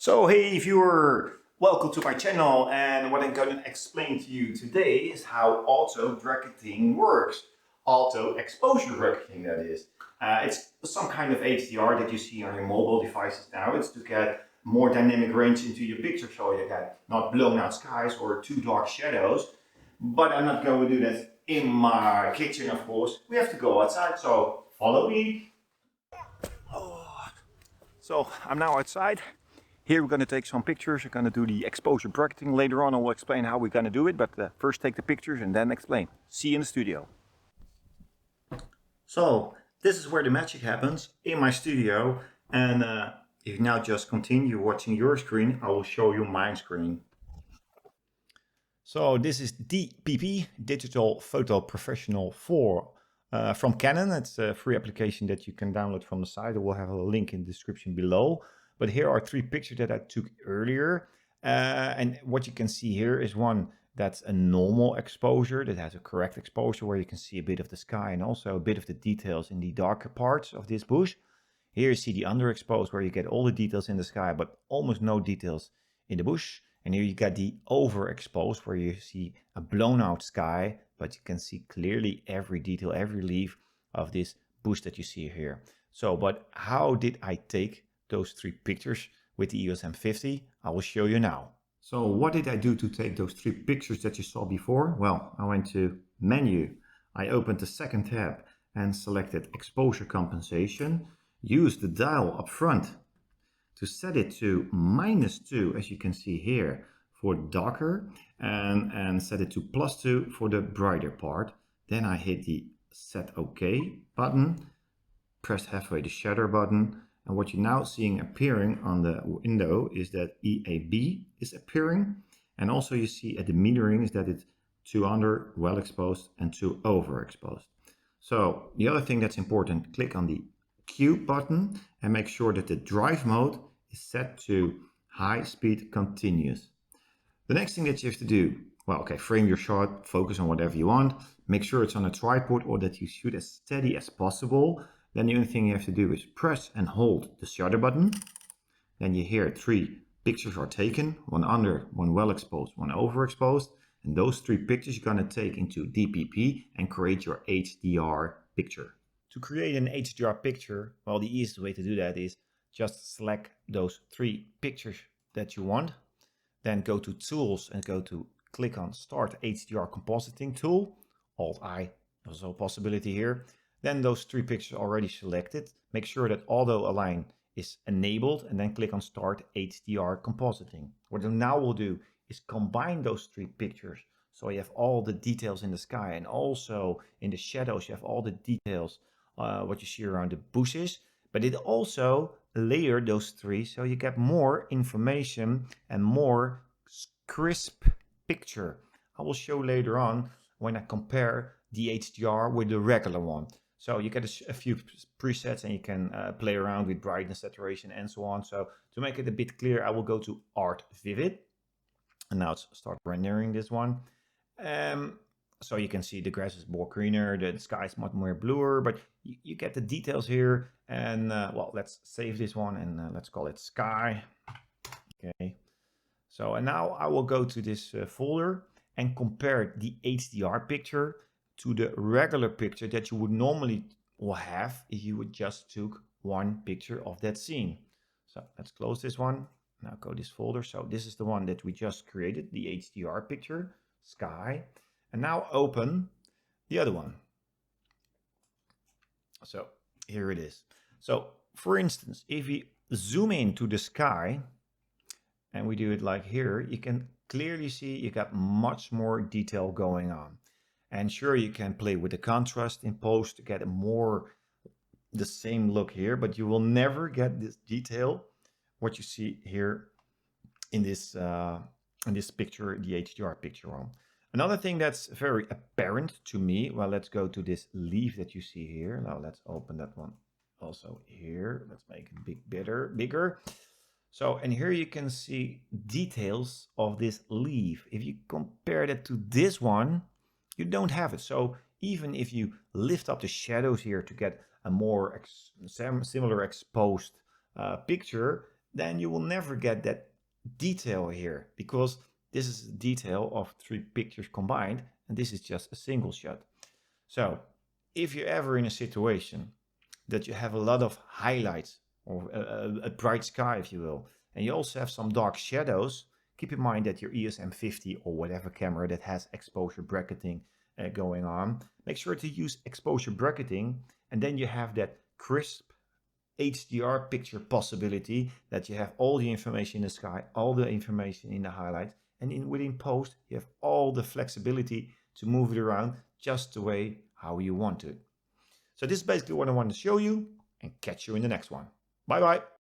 So hey viewer, welcome to my channel, and what I'm going to explain to you today is how auto bracketing works. Auto exposure bracketing, that is. It's some kind of HDR that you see on your mobile devices now. It's to get more dynamic range into your picture so you get not blown out skies or too dark shadows. But I'm not going to do that in my kitchen, of course. We have to go outside, so follow me. So I'm now outside. Here we're going to take some pictures. We're going to do the exposure bracketing. Later on I will explain how we're going to do it, but first take the pictures and then explain. See you in the studio. So this is where the magic happens, in my studio, and if you now just continue watching your screen, I will show you my screen. So this is DPP, Digital Photo Professional 4 from Canon. It's a free application that you can download from the site. I will have a link in the description below. But here are three pictures that I took earlier. And what you can see here is one that's a normal exposure, that has a correct exposure where you can see a bit of the sky and also a bit of the details in the darker parts of this bush. Here you see the underexposed where you get all the details in the sky but almost no details in the bush. And here you got the overexposed where you see a blown out sky, but you can see clearly every detail, every leaf of this bush that you see here. So, but how did I take those three pictures with the EOS M50? I will show you now. So what did I do to take those three pictures that you saw before? Well, I went to menu, I opened the second tab and selected exposure compensation, used the dial up front to set it to -2, as you can see here, for darker, and set it to +2 for the brighter part. Then I hit the set OK button, pressed halfway the shutter button, and what you're now seeing appearing on the window is that EAB is appearing, and also you see at the metering that it's too under, well exposed, and too overexposed. So the other thing that's important, click on the Q button and make sure that the drive mode is set to high speed continuous. The next thing that you have to do, well, okay, frame your shot, focus on whatever you want, make sure it's on a tripod or that you shoot as steady as possible. Then the only thing you have to do is press and hold the shutter button. Then you hear three pictures are taken, one under, one well exposed, one overexposed. And those three pictures you're going to take into DPP and create your HDR picture. To create an HDR picture, well, the easiest way to do that is just select those three pictures that you want. Then go to Tools and click on Start HDR Compositing Tool. Alt-I, also a possibility here. Then those three pictures are already selected. Make sure that Auto Align is enabled and then click on Start HDR Compositing. What I now will do is combine those three pictures. So you have all the details in the sky and also in the shadows you have all the details, what you see around the bushes. But it also layer those three so you get more information and more crisp picture. I will show later on when I compare the HDR with the regular one. So you get a few presets and you can play around with brightness, saturation, and so on. So to make it a bit clear, I will go to Art Vivid. And now let's start rendering this one. So you can see the grass is more greener, the sky is much more bluer, but you get the details here. And well, let's save this one and let's call it Sky. Okay. So, and now I will go to this folder and compare the HDR picture to the regular picture that you would normally have if you would just took one picture of that scene. So let's close this one. Now go this folder. So this is the one that we just created, the HDR picture, Sky. And now open the other one. So here it is. So for instance, if we zoom into the sky and we do it like here, you can clearly see you got much more detail going on. And sure, you can play with the contrast in post to get a more the same look here, but you will never get this detail what you see here in this picture, the HDR picture one. Another thing that's very apparent to me, well, let's go to this leaf that you see here. Now let's open that one also here. Let's make it bigger. So, and here you can see details of this leaf. If you compare that to this one, you don't have it. So even if you lift up the shadows here to get a more similar exposed picture, then you will never get that detail here, because this is a detail of 3 pictures combined, and this is just a single shot. So if you're ever in a situation that you have a lot of highlights or a bright sky, if you will, and you also have some dark shadows, keep in mind that your EOS M50 or whatever camera that has exposure bracketing going on, make sure to use exposure bracketing, and then you have that crisp HDR picture possibility that you have all the information in the sky, all the information in the highlights, and within post you have all the flexibility to move it around just the way how you want it. So this is basically what I wanted to show you, and catch you in the next one. Bye bye.